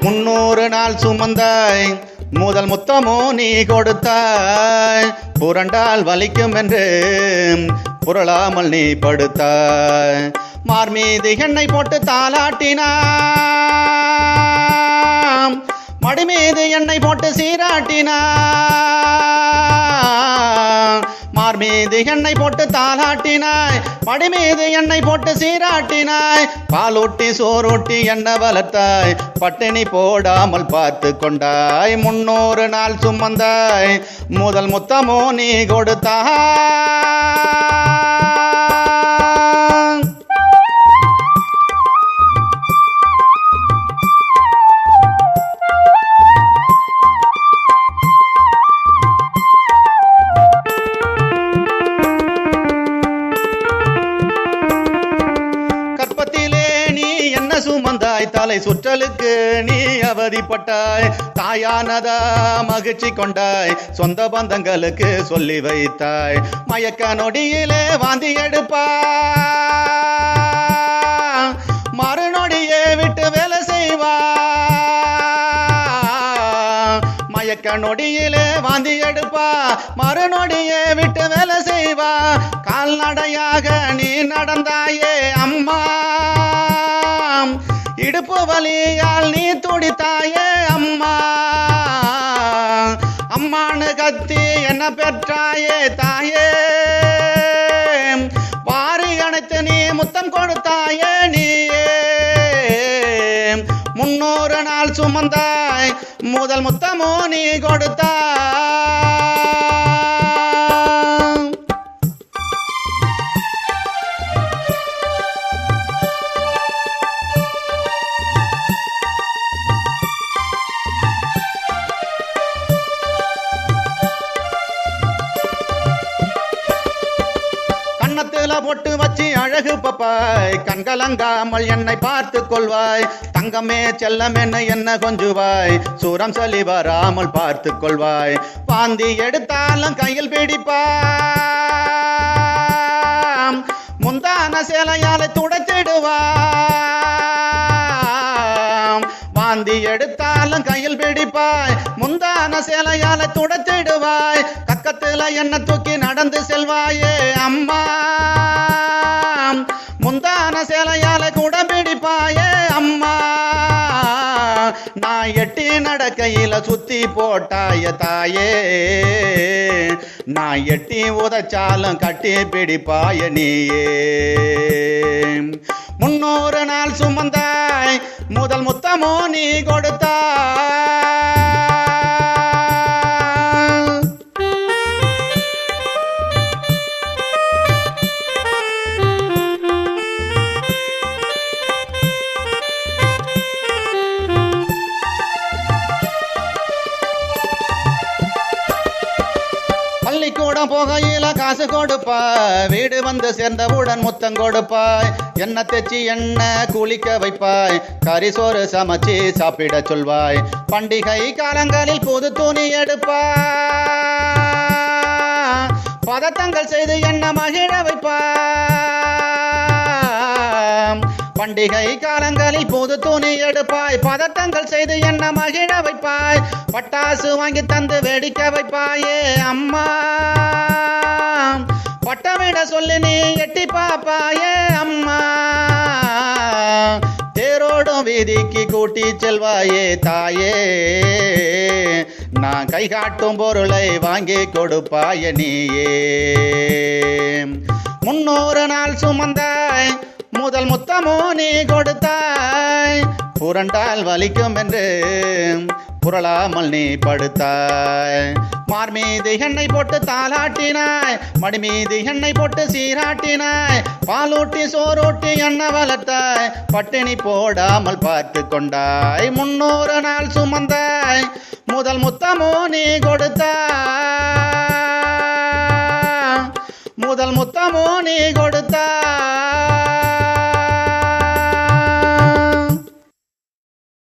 300 நாள் சுமந்தாய் முதல் முத்தமோ நீ கொடுத்தாய் புரண்டால் வலிக்கும் என்று புரளாமல் நீ படுத்தாய் மார் மீது எண்ணெய் போட்டு தாளாட்டினாய் மடி மீது எண்ணெய் போட்டு சீராட்டினாய் மார் மீது எண்ணெய் போட்டு தாளாட்டினாய் மடி மீது எண்ணெய் போட்டு சீராட்டினாய் பாலூட்டி சோறூட்டி எண்ணெய் வளர்த்தாய் பட்டினி போடாமல் பார்த்து கொண்டாய் 300 நாள் சுமந்தாய் முதல் முத்தமோ நீ கொடுத்தாய் சுமந்தாய் தலை சுற்றலுக்கு நீ அவதிப்பட்டாய் தாயானதா மகிழ்ச்சி கொண்டாய் சொந்த பந்தங்களுக்கு சொல்லி வைத்தாய் மயக்க நொடியிலே வாந்தி எடுப்பாய் மறுநொடியே விட்டு வேலை செய்வாய் மயக்க நொடியிலே வாந்தி எடுப்பா மறுநொடியே விட்டு வேலை செய்வா கால்நடையாக நீ நடந்தாயே அம்மா இடுப்பு வலியால் நீ துடித்தாயே அம்மா அம்மானு கத்தி என்ன பெற்றாயே தாயே வாரி அணைத்து நீ முத்தம் கொடுத்தாயே நீயே 300 நாள் சுமந்தாய் முதல் முத்தமோ நீ கொடுத்தாய் கண்ணத்துல பொட்டு வச்சு அழகு பப்பாய் கண்கலங்காமல் என்னை பார்த்து கொள்வாய் தங்கமே செல்லம் என்ன கொஞ்சுவாய் சூரம் சொல்லி வராமல் பார்த்து கொள்வாய் பாந்தி எடுத்தாலும் கையில் பிடிப்பாய் முந்தான சேலையாலை துடைத்திடுவாய் பாந்தி எடுத்தாலும் கையில் பிடிப்பாய் முந்தான சேலையாலை துடைத்திடுவாய் கக்கத்துல என்ன தூக்கி நடந்து செல்வாயே அம்மா முந்தான சேலையால கூட பிடிப்பாயே அம்மா நான் எட்டி நடக்கையில சுத்தி போட்டாய தாயே நான் எட்டி உதைச்சாலும் கட்டி பிடிப்பாய நீயே 300 நாள் சுமந்தாய் முதல் முத்தமோ நீ கொடுத்தாய் பள்ளிக்கூடம் போகையில காசு கொடுப்பாய் வீடு வந்து சேர்ந்தவுடன் முத்தம் கொடுப்பாய் என்ன தெச்சி என்ன குளிக்க வைப்பாய் கரிசோறு சமைச்சு சாப்பிட சொல்வாய் பண்டிகை காலங்களில் புது துணி எடுப்பாய் பதத்தங்கள் செய்து என்ன மகிழ வைப்பாய் பண்டிகை காலங்களில் புது துணி எடுப்பாய் பதத்தங்கள் செய்து என்ன மகிழ வைப்பாய் பட்டாசு வாங்கி தந்து வேடிக்கை வைப்பாயே அம்மா பட்டமிட சொல்லி நீ எட்டி பாப்பாயே அம்மா தேரோடும் வீதிக்கு கூட்டி செல்வாயே தாயே நான் கை காட்டும் பொருளை வாங்கி கொடுப்பாய நீயே 300 நாள் சுமந்தாய் முதல் முத்தமோ நீ கொடுத்தாய் புரண்டால் வலிக்கும் என்று புரளாமல் நீ படுத்தாய் மார் மீது எண்ணெய் போட்டு தாளாட்டினாய் மடி மீது எண்ணெய் போட்டு சீராட்டினாய் பாலூட்டி சோறூட்டி எண்ணெய் வளர்த்தாய் பட்டினி போடாமல் பார்த்து கொண்டாய் 300 நாள் சுமந்தாய் முதல் முத்தமோ நீ கொடுத்தாய் முதல் முத்தமோ நீ கொடுத்தாய்